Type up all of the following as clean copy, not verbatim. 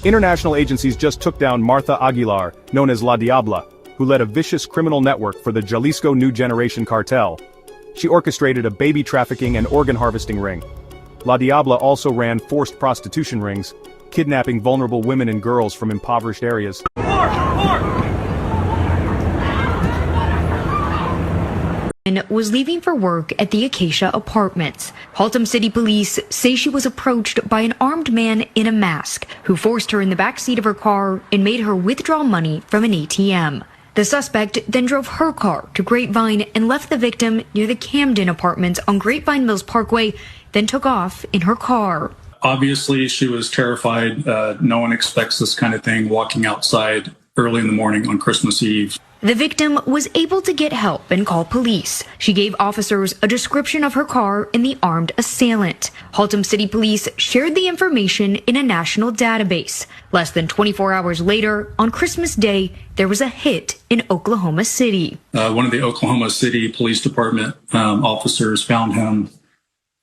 International agencies just took down Martha Aguilar, known as La Diabla, who led a vicious criminal network for the Jalisco New Generation cartel. She orchestrated a baby trafficking and organ harvesting ring. La Diabla also ran forced prostitution rings, kidnapping vulnerable women and girls from impoverished areas. Was leaving for work at the Acacia Apartments. Haltom City Police say she was approached by an armed man in a mask who forced her in the backseat of her car and made her withdraw money from an ATM. The suspect then drove her car to Grapevine and left the victim near the Camden Apartments on Grapevine Mills Parkway, then took off in her car. Obviously, she was terrified. No one expects this kind of thing walking outside early in the morning on Christmas Eve. The victim was able to get help and call police. She gave officers a description of her car and the armed assailant. Haltom City Police shared the information in a national database. Less than 24 hours later, on Christmas Day, there was a hit in Oklahoma City. One of the Oklahoma City Police Department officers found him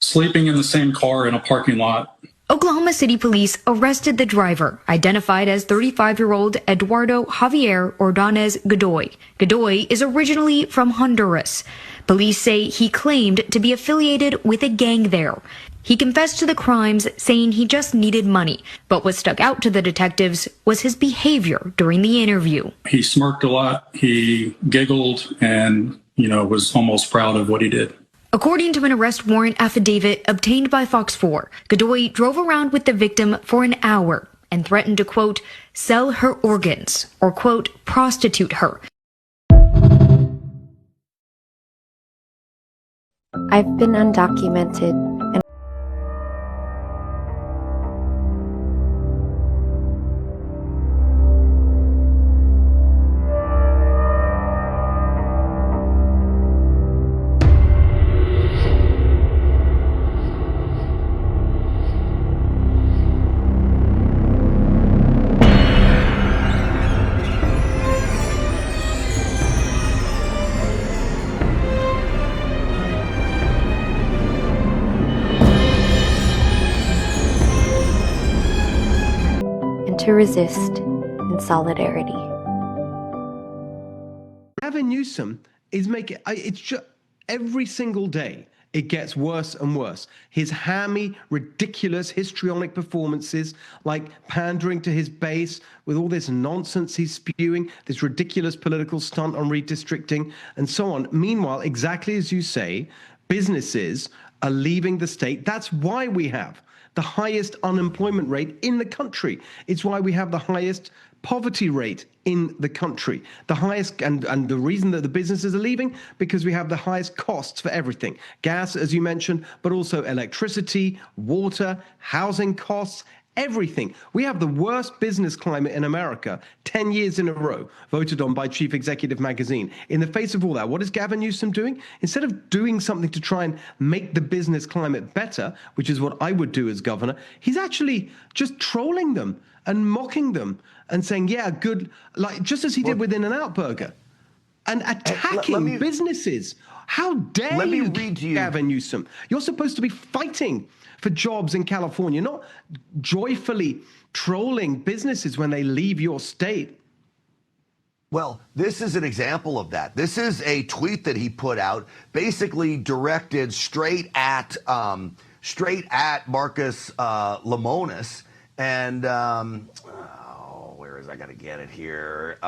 sleeping in the same car in a parking lot. Oklahoma City Police arrested the driver, identified as 35-year-old Eduardo Javier Ordonez Godoy. Godoy is originally from Honduras. Police say he claimed to be affiliated with a gang there. He confessed to the crimes, saying he just needed money. But what stuck out to the detectives was his behavior during the interview. He smirked a lot. He giggled and, was almost proud of what he did. According to an arrest warrant affidavit obtained by Fox 4, Godoy drove around with the victim for an hour and threatened to, quote, sell her organs or, quote, prostitute her. I've been undocumented. To resist in solidarity. Gavin Newsom is making it's just every single day it gets worse and worse. His hammy, ridiculous, histrionic performances, like pandering to his base with all this nonsense he's spewing, this ridiculous political stunt on redistricting, and so on. Meanwhile, exactly as you say, businesses are leaving the state. That's why we have the highest unemployment rate in the country. It's why we have the highest poverty rate in the country. The highest, and the reason that the businesses are leaving, because we have the highest costs for everything. Gas, as you mentioned, but also electricity, water, housing costs, everything. We have the worst business climate in America 10 years in a row, voted on by Chief Executive Magazine. In the face of all that, what is Gavin Newsom doing? Instead of doing something to try and make the business climate better, which is what I would do as governor, he's actually just trolling them and mocking them and saying, yeah, good, like just as he did with In-N-Out Burger, and attacking businesses. How dare you, Gavin Newsom? You're supposed to be fighting for jobs in California, not joyfully trolling businesses when they leave your state. Well, this is an example of that. This is a tweet that he put out, basically directed straight at Marcus Lemonis. And where is I got to get it here?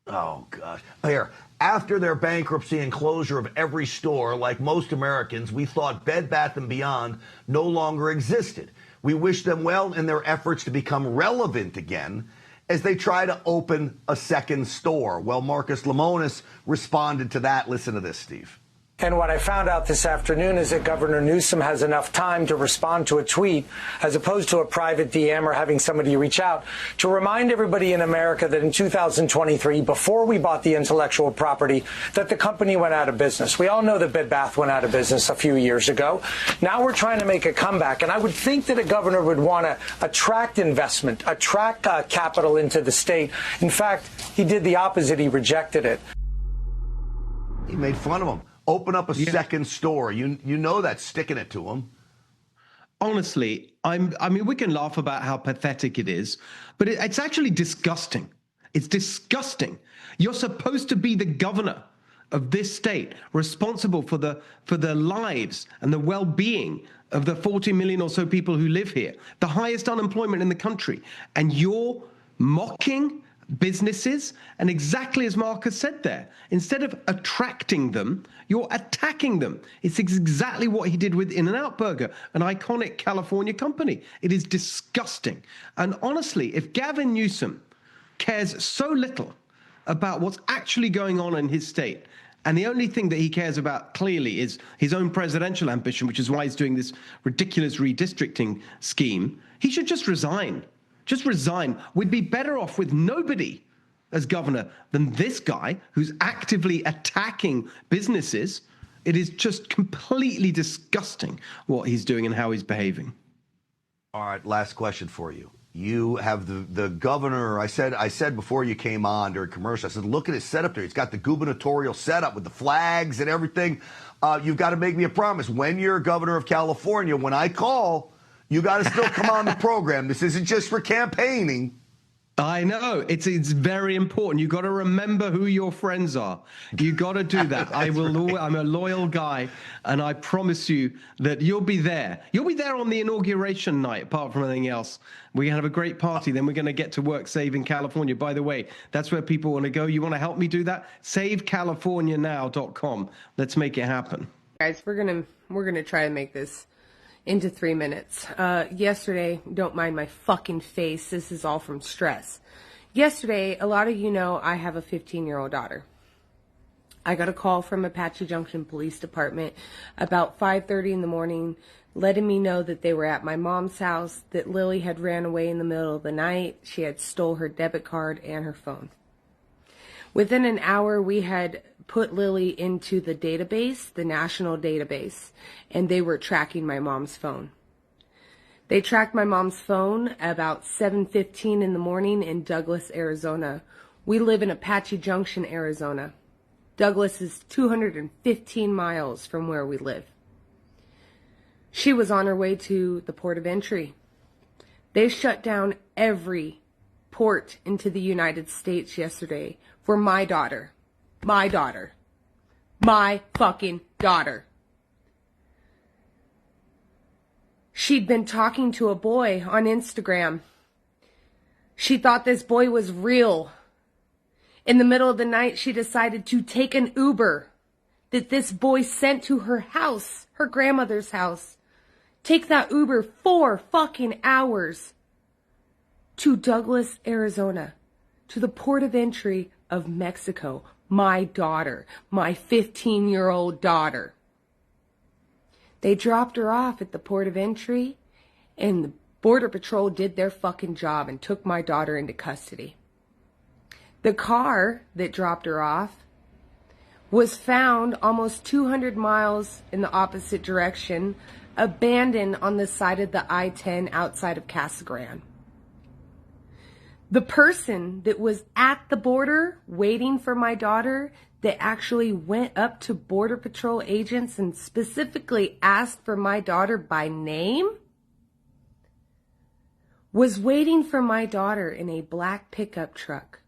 Oh gosh, here. After their bankruptcy and closure of every store, like most Americans, we thought Bed Bath & Beyond no longer existed. We wish them well in their efforts to become relevant again as they try to open a second store. Well, Marcus Lemonis responded to that. Listen to this, Steve. And what I found out this afternoon is that Governor Newsom has enough time to respond to a tweet, as opposed to a private DM or having somebody reach out, to remind everybody in America that in 2023, before we bought the intellectual property, that the company went out of business. We all know that Bed Bath went out of business a few years ago. Now we're trying to make a comeback. And I would think that a governor would want to attract investment, attract capital into the state. In fact, he did the opposite. He rejected it. He made fun of him. Open up a second store. You know that's sticking it to him. honestly, I mean, we can laugh about how pathetic it is, but it's actually disgusting. It's disgusting. You're supposed to be the governor of this state, responsible for the lives and the well-being of the 40 million or so people who live here, the highest unemployment in the country, and you're mocking businesses. And exactly as Marcus said there, instead of attracting them, you're attacking them. It's exactly what he did with In-N-Out Burger, an iconic California company. It is disgusting. And honestly, if Gavin Newsom cares so little about what's actually going on in his state, and the only thing that he cares about clearly is his own presidential ambition, which is why he's doing this ridiculous redistricting scheme, he should just resign. Just resign. We'd be better off with nobody as governor than this guy who's actively attacking businesses. It is just completely disgusting what he's doing and how he's behaving. All right, last question for you. You have the governor. I said before you came on during commercial, I said, look at his setup there. He's got the gubernatorial setup with the flags and everything. You've got to make me a promise. When you're governor of California, when I call, you got to still come on the program. This isn't just for campaigning. I know. It's very important. You got to remember who your friends are. You got to do that. I will. Right. I'm a loyal guy, and I promise you that you'll be there. You'll be there on the inauguration night, apart from anything else. We're going to have a great party. Then we're going to get to work saving California. By the way, that's where people want to go. You want to help me do that? SaveCaliforniaNow.com. Let's make it happen. Guys, we're gonna try to make this into 3 minutes. Yesterday, don't mind my fucking face. This is all from stress. Yesterday, a lot of you know I have a 15-year-old daughter. I got a call from Apache Junction Police Department about 5:30 in the morning, letting me know that they were at my mom's house, that Lily had ran away in the middle of the night. She had stole her debit card and her phone. Within an hour, we had put Lily into the database, the national database, and they were tracking my mom's phone. They tracked my mom's phone about 7:15 in the morning in Douglas, Arizona. We live in Apache Junction, Arizona. Douglas is 215 miles from where we live. She was on her way to the port of entry. They shut down every port into the United States yesterday for my daughter. My daughter. My fucking daughter. She'd been talking to a boy on Instagram. She thought this boy was real. In the middle of the night, she decided to take an Uber that this boy sent to her house, her grandmother's house. Take that Uber 4 fucking hours to Douglas, Arizona, to the port of entry of Mexico. My daughter, my 15-year-old daughter. They dropped her off at the port of entry, and the Border Patrol did their fucking job and took my daughter into custody. The car that dropped her off was found almost 200 miles in the opposite direction, abandoned on the side of the I-10 outside of Casa Grande. The person that was at the border waiting for my daughter, that actually went up to Border Patrol agents and specifically asked for my daughter by name, was waiting for my daughter in a black pickup truck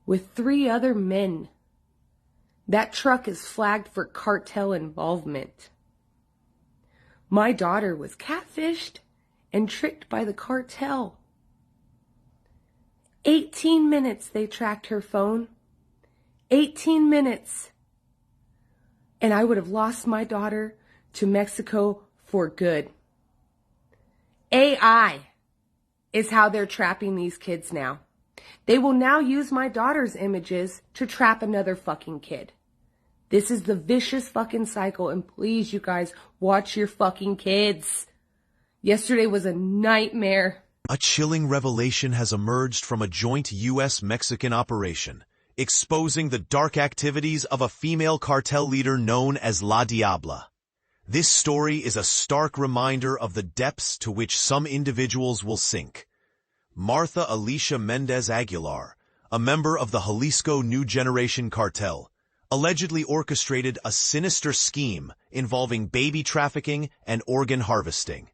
with 3 other men. That truck is flagged for cartel involvement. My daughter was catfished and tricked by the cartel. 18 minutes they tracked her phone. 18 minutes. And I would have lost my daughter to Mexico for good. AI is how they're trapping these kids now. They will now use my daughter's images to trap another fucking kid. This is the vicious fucking cycle, and please, you guys, watch your fucking kids. Yesterday was a nightmare. A chilling revelation has emerged from a joint U.S.-Mexican operation, exposing the dark activities of a female cartel leader known as La Diabla. This story is a stark reminder of the depths to which some individuals will sink. Martha Alicia Mendez Aguilar, a member of the Jalisco New Generation Cartel, allegedly orchestrated a sinister scheme involving baby trafficking and organ harvesting.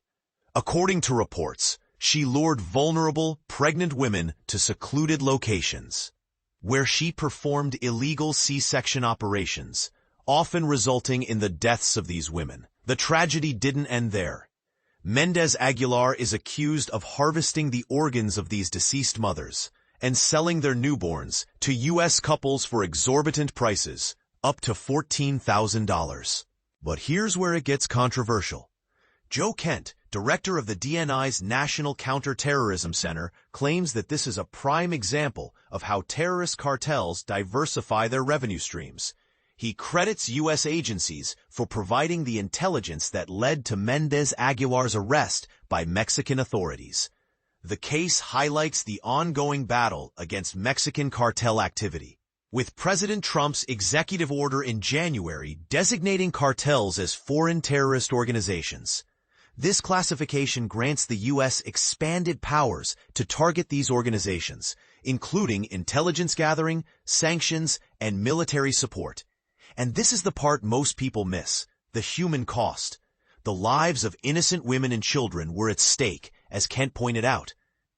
According to reports, she lured vulnerable, pregnant women to secluded locations, where she performed illegal C-section operations, often resulting in the deaths of these women. The tragedy didn't end there. Mendez Aguilar is accused of harvesting the organs of these deceased mothers and selling their newborns to U.S. couples for exorbitant prices, up to $14,000. But here's where it gets controversial. Joe Kent, director of the DNI's National Counterterrorism Center, claims that this is a prime example of how terrorist cartels diversify their revenue streams. He credits U.S. agencies for providing the intelligence that led to Mendez Aguilar's arrest by Mexican authorities. The case highlights the ongoing battle against Mexican cartel activity, with President Trump's executive order in January designating cartels as foreign terrorist organizations. This classification grants the U.S. expanded powers to target these organizations, including intelligence gathering, sanctions, and military support. And this is the part most people miss, the human cost. The lives of innocent women and children were at stake, as Kent pointed out.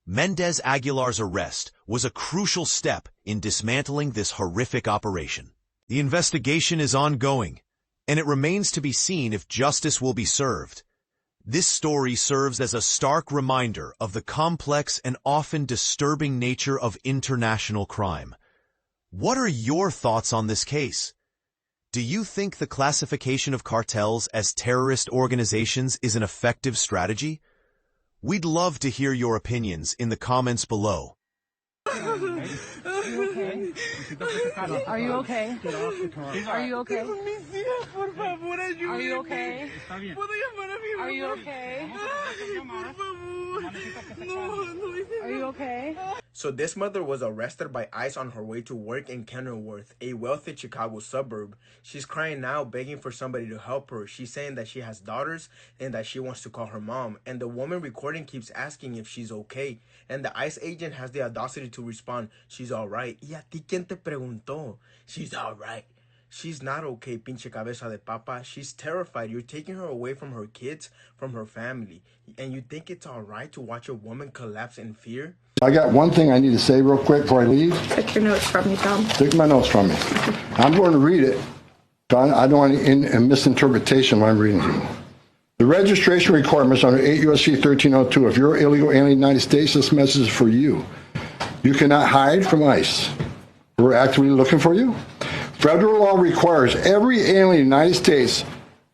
Mendez Aguilar's arrest was a crucial step in dismantling this horrific operation. The investigation is ongoing, and it remains to be seen if justice will be served. This story serves as a stark reminder of the complex and often disturbing nature of international crime. What are your thoughts on this case? Do you think the classification of cartels as terrorist organizations is an effective strategy? We'd love to hear your opinions in the comments below. Are you okay? Are you okay? Are you okay? Are you okay? Are you okay? Are you okay? So this mother was arrested by ICE on her way to work in Kenilworth, a wealthy Chicago suburb. She's crying now, begging for somebody to help her. She's saying that she has daughters and that she wants to call her mom. And the woman recording keeps asking if she's okay. And the ICE agent has the audacity to respond, "She's all right." ¿Y a ti quién te preguntó? She's all right. She's not okay, pinche cabeza de papa. She's terrified. You're taking her away from her kids, from her family. And you think it's all right to watch a woman collapse in fear? I got one thing I need to say real quick before I leave. Take your notes from me, Tom. Take my notes from me. I'm going to read it. I don't want any misinterpretation when I'm reading to you. The registration requirements under 8 U.S.C. 1302. If you're illegal alien in the United States, this message is for you. You cannot hide from ICE. We're actively looking for you. Federal law requires every alien in the United States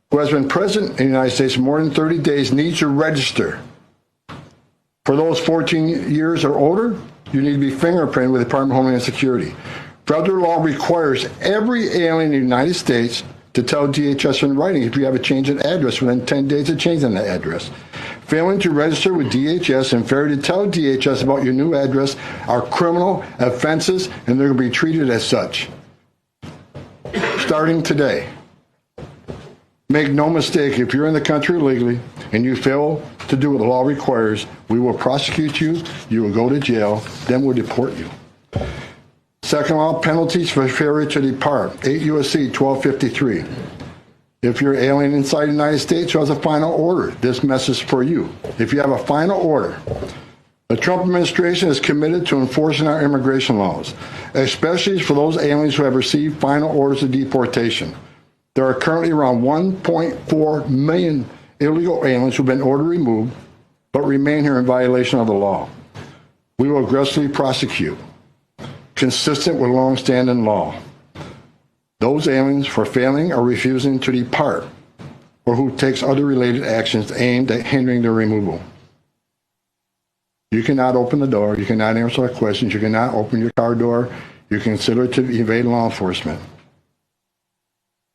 who has been present in the United States for more than 30 days needs to register. For those 14 years or older, you need to be fingerprinted with the Department of Homeland Security. Federal law requires every alien in the United States to tell DHS in writing if you have a change in address within 10 days of changing that address. Failing to register with DHS and failure to tell DHS about your new address are criminal offenses, and they're going to be treated as such. Starting today. Make no mistake, if you're in the country illegally and you fail to do what the law requires, we will prosecute you, you will go to jail, then we'll deport you. Second law, penalties for failure to depart, 8 U.S.C. 1253. If you're an alien inside the United States who has a final order, this message is for you. If you have a final order, the Trump administration is committed to enforcing our immigration laws, especially for those aliens who have received final orders of deportation. There are currently around 1.4 million illegal aliens who have been ordered removed, but remain here in violation of the law. We will aggressively prosecute, consistent with long-standing law, those aliens for failing or refusing to depart, or who takes other related actions aimed at hindering their removal. You cannot open the door, you cannot answer questions, you cannot open your car door, you consider to evade law enforcement.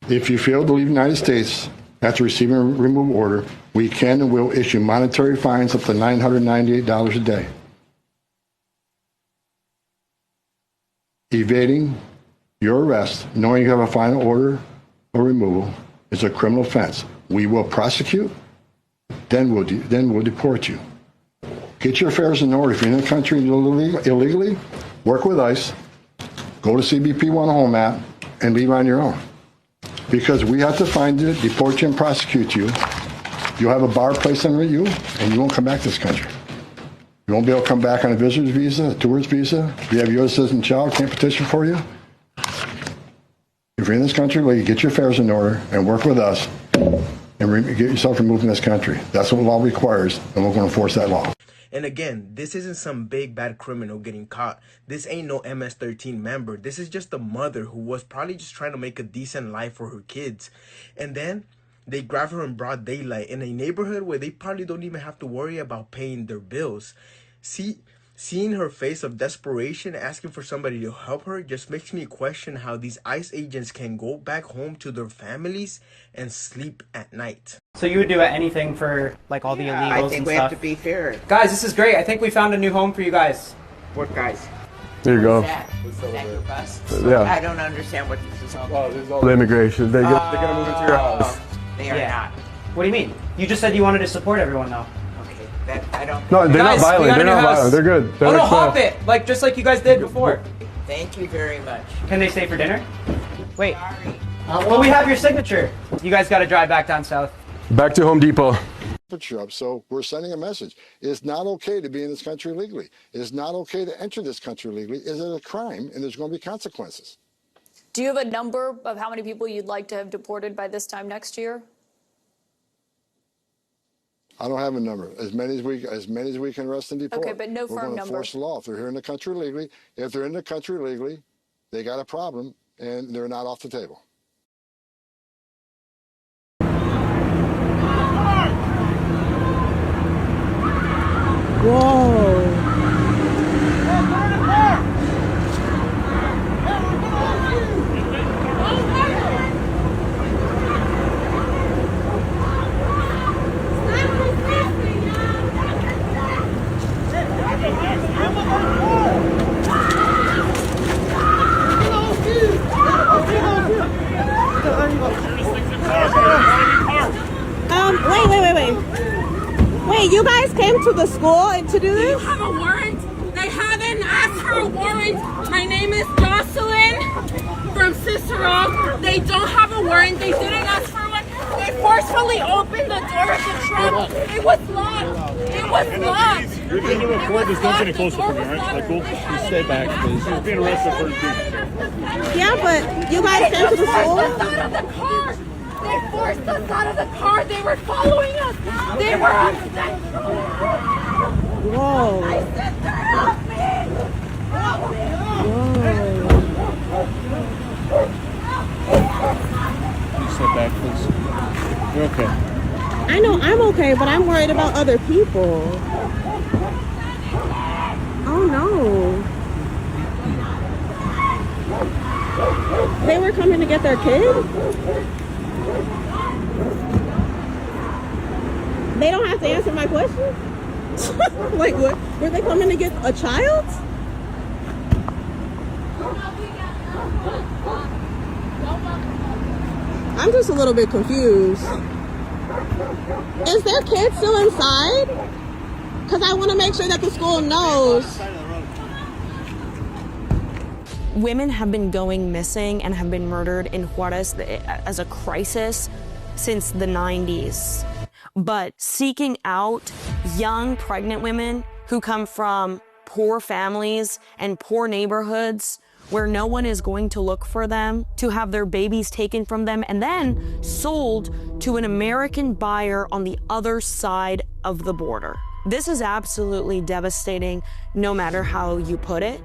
If you fail to leave the United States after receiving a removal order, we can and will issue monetary fines up to $998 a day. Evading your arrest, knowing you have a final order of removal, is a criminal offense. We will prosecute, then we'll deport you. Get your affairs in order. If you're in the country illegally, work with ICE, go to CBP 1 home app, and leave on your own. Because we have to find you, deport you, and prosecute you. You'll have a bar placed on you, and you won't come back to this country. You won't be able to come back on a visitor's visa, a tourist visa. If you have a U.S. citizen child, can't petition for you. If you're in this country, well, you get your affairs in order and work with us and get yourself removed from this country. That's what the law requires, and we're going to enforce that law. And again, this isn't some big bad criminal getting caught. This ain't no MS-13 member. This is just a mother who was probably just trying to make a decent life for her kids. And then they grab her in broad daylight in a neighborhood where they probably don't even have to worry about paying their bills. Seeing her face of desperation, asking for somebody to help her, just makes me question how these ICE agents can go back home to their families and sleep at night. So you would do anything for like all the illegals and stuff? I think we have to be fair. Guys, this is great. I think we found a new home for you guys. What guys? There you go. Is that your bus? Yeah. I don't understand what this is all about. This is all the immigration. They're gonna move into your house. They are not. What do you mean? You just said you wanted to support everyone though. Okay, that I don't. No, they're Guys, not violent. They're not violent. They're good. They're Oh no, hop it! Like just like you guys did before. Thank you very much. Can they stay for dinner? Wait. Well, we have your signature. You guys got to drive back down south. Back to Home Depot. So we're sending a message. It's not okay to be in this country legally. It's not okay to enter this country legally. It's a crime, and there's going to be consequences. Do you have a number of how many people you'd like to have deported by this time next year? I don't have a number. As many as we can arrest and deport. Okay, but no We're firm going to number. enforce the law. If they're here in the country legally, if they're in the country legally, they got a problem, and they're not off the table. Whoa. Wait, you guys came to the school to do this? Do you have a warrant? They haven't asked for a warrant. My name is Jocelyn from Cicero. They don't have a warrant. They didn't ask for one. They forcefully opened the door of the truck. It was locked. It was locked. You're going to record this. Don't get any closer from here, right? Like, cool? Just stay back, please. She's being arrested for his Yeah, but you guys came to the school? They forced us out of the car. They were following us. They were upset. Whoa. I said, help me. Help me. Please step back, please. You're okay. I know I'm okay, but I'm worried about other people. Oh no. They were coming to get their kid? They don't have to answer my question? Like what? Were they coming to get a child? I'm just a little bit confused. Is their kid still inside? Because I want to make sure that the school knows. Women have been going missing and have been murdered in Juarez as a crisis since the 90s. But seeking out young pregnant women who come from poor families and poor neighborhoods where no one is going to look for them, to have their babies taken from them and then sold to an American buyer on the other side of the border. This is absolutely devastating, no matter how you put it.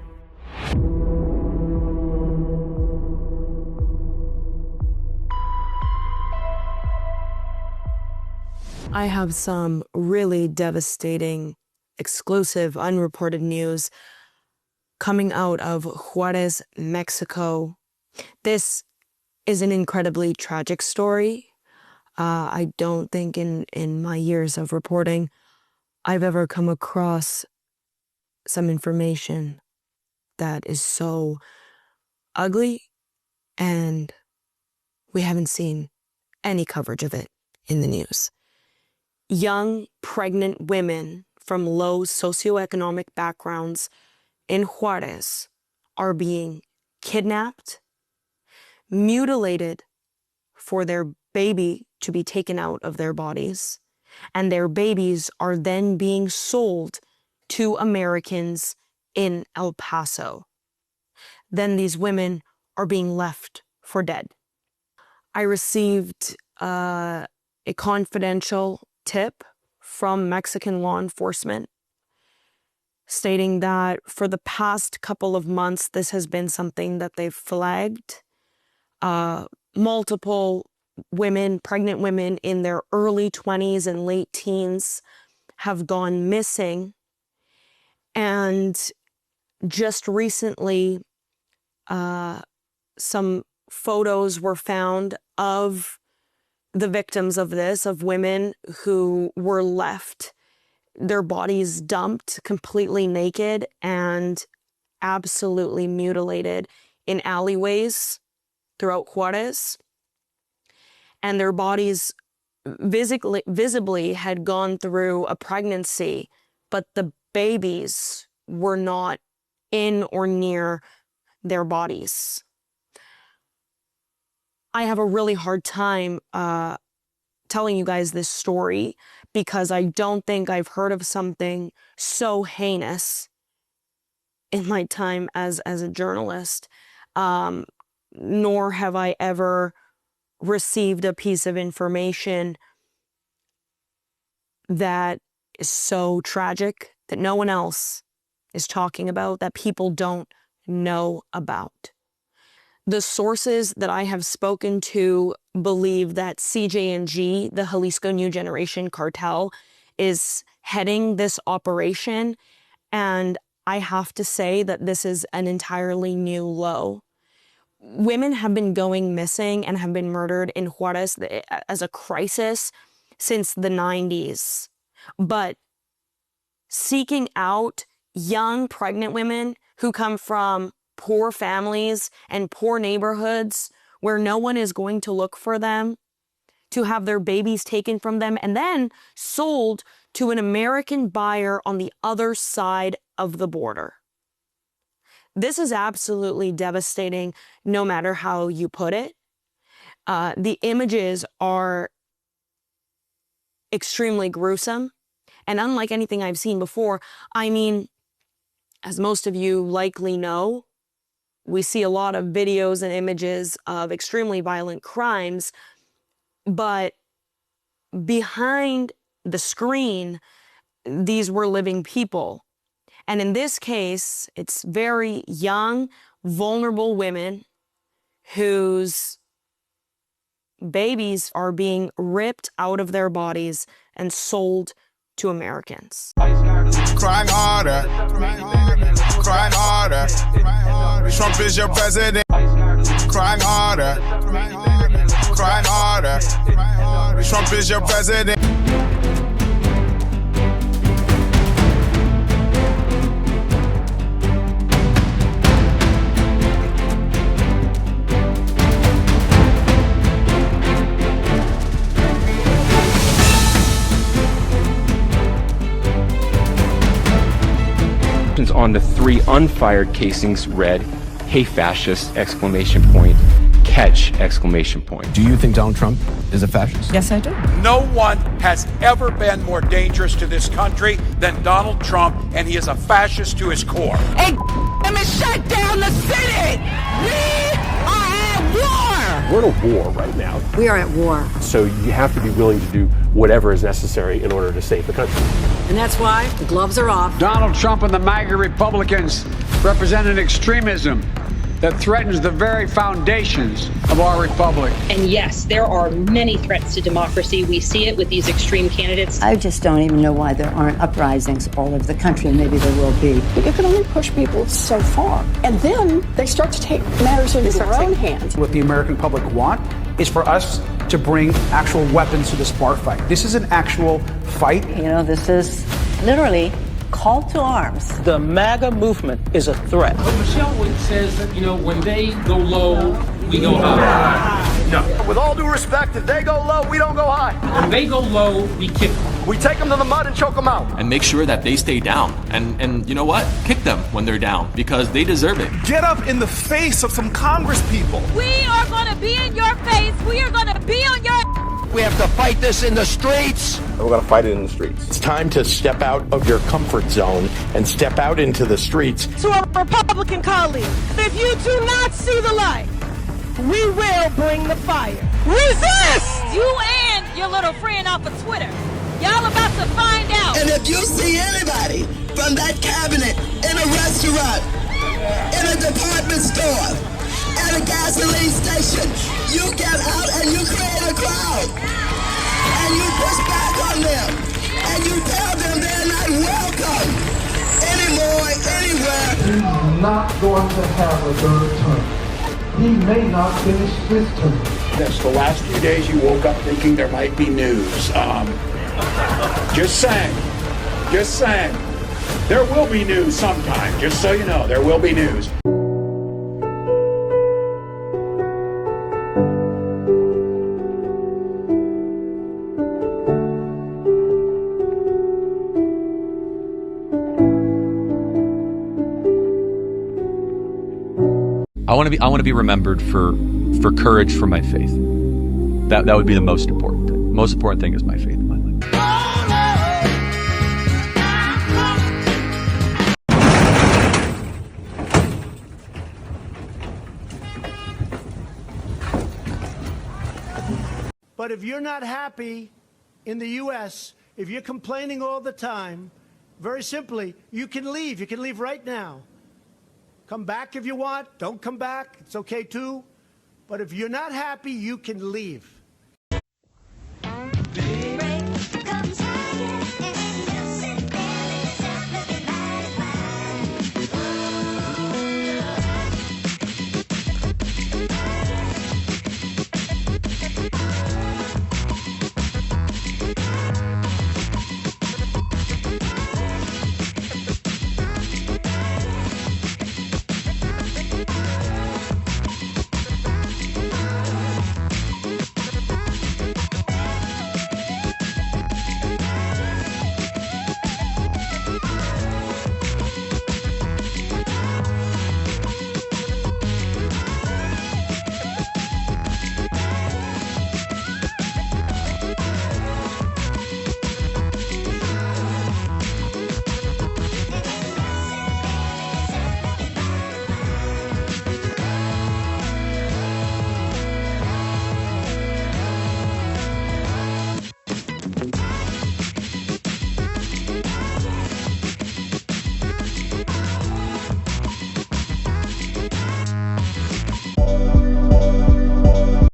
I have some really devastating, exclusive, unreported news coming out of Juarez, Mexico. This is an incredibly tragic story. I don't think in my years of reporting I've ever come across some information that is so ugly, and we haven't seen any coverage of it in the news. Young, pregnant women from low socioeconomic backgrounds in Juarez are being kidnapped, mutilated for their baby to be taken out of their bodies, and their babies are then being sold to Americans in El Paso. Then these women are being left for dead. I received a confidential tip from Mexican law enforcement stating that for the past couple of months, this has been something that they've flagged. Multiple women, pregnant women in their early 20s and late teens have gone missing. And just recently, some photos were found of the victims of this, of women who were left, their bodies dumped completely naked and absolutely mutilated in alleyways throughout Juarez. And their bodies visibly had gone through a pregnancy, but the babies were not in or near their bodies. I have a really hard time telling you guys this story because I don't think I've heard of something so heinous in my time as a journalist, nor have I ever received a piece of information that is so tragic that no one else is talking about, that people don't know about. The sources that I have spoken to believe that CJNG, the Jalisco New Generation Cartel, is heading this operation, and I have to say that this is an entirely new low. Women have been going missing and have been murdered in Juarez as a crisis since the 90s. But seeking out young pregnant women who come from poor families and poor neighborhoods where no one is going to look for them, to have their babies taken from them and then sold to an American buyer on the other side of the border. This is absolutely devastating, no matter how you put it. The images are extremely gruesome, and unlike anything I've seen before, I mean, as most of you likely know, we see a lot of videos and images of extremely violent crimes, but behind the screen, these were living people. And in this case, it's very young, vulnerable women whose babies are being ripped out of their bodies and sold to Americans. Crying harder, crying harder. Trump is your president. Crying harder, crying harder. Trump is your president. On the 3 unfired casings read, "Hey fascist!" exclamation point, "Catch!" exclamation point. Do you think Donald Trump is a fascist? Yes, I do. No one has ever been more dangerous to this country than Donald Trump, and he is a fascist to his core. Hey, let me shut down the city! We are at war! We're in a war right now. We are at war. So you have to be willing to do whatever is necessary in order to save the country. And that's why the gloves are off. Donald Trump and the MAGA Republicans represent an extremism that threatens the very foundations of our republic. And yes, there are many threats to democracy. We see it with these extreme candidates. I just don't even know why there aren't uprisings all over the country, and maybe there will be. But you can only push people so far. And then they start to take matters into their own hands. What the American public want is for us to bring actual weapons to this bar fight. This is an actual fight. You know, this is literally call to arms. The MAGA movement is a threat. But Michelle says that, when they go low, we go high. No. With all due respect, if they go low, we don't go high. When they go low, we kick them. We take them to the mud and choke them out. And make sure that they stay down. And you know what? Kick them when they're down, because they deserve it. Get up in the face of some Congress people. We are going to be in your face. We are going to be on your We have to fight this in the streets. We're going to fight it in the streets. It's time to step out of your comfort zone and step out into the streets. To our Republican colleagues, if you do not see the light, we will bring the fire. Resist! You and your little friend off of Twitter. Y'all about to find out. And if you see anybody from that cabinet in a restaurant, in a department store, at a gasoline station, you get out and you create a crowd. And you push back on them. And you tell them they're not welcome anymore, anywhere. He's not going to have a third term. He may not finish this term. That's the last few days you woke up thinking there might be news. Just saying. Just saying. There will be news sometime. Just so you know, there will be news. I want to be remembered for courage for my faith. That would be the most important thing. Most important thing is my faith in my life. But if you're not happy in the U.S., if you're complaining all the time, very simply, you can leave. You can leave right now. Come back if you want. Don't come back. It's okay too. But if you're not happy, you can leave.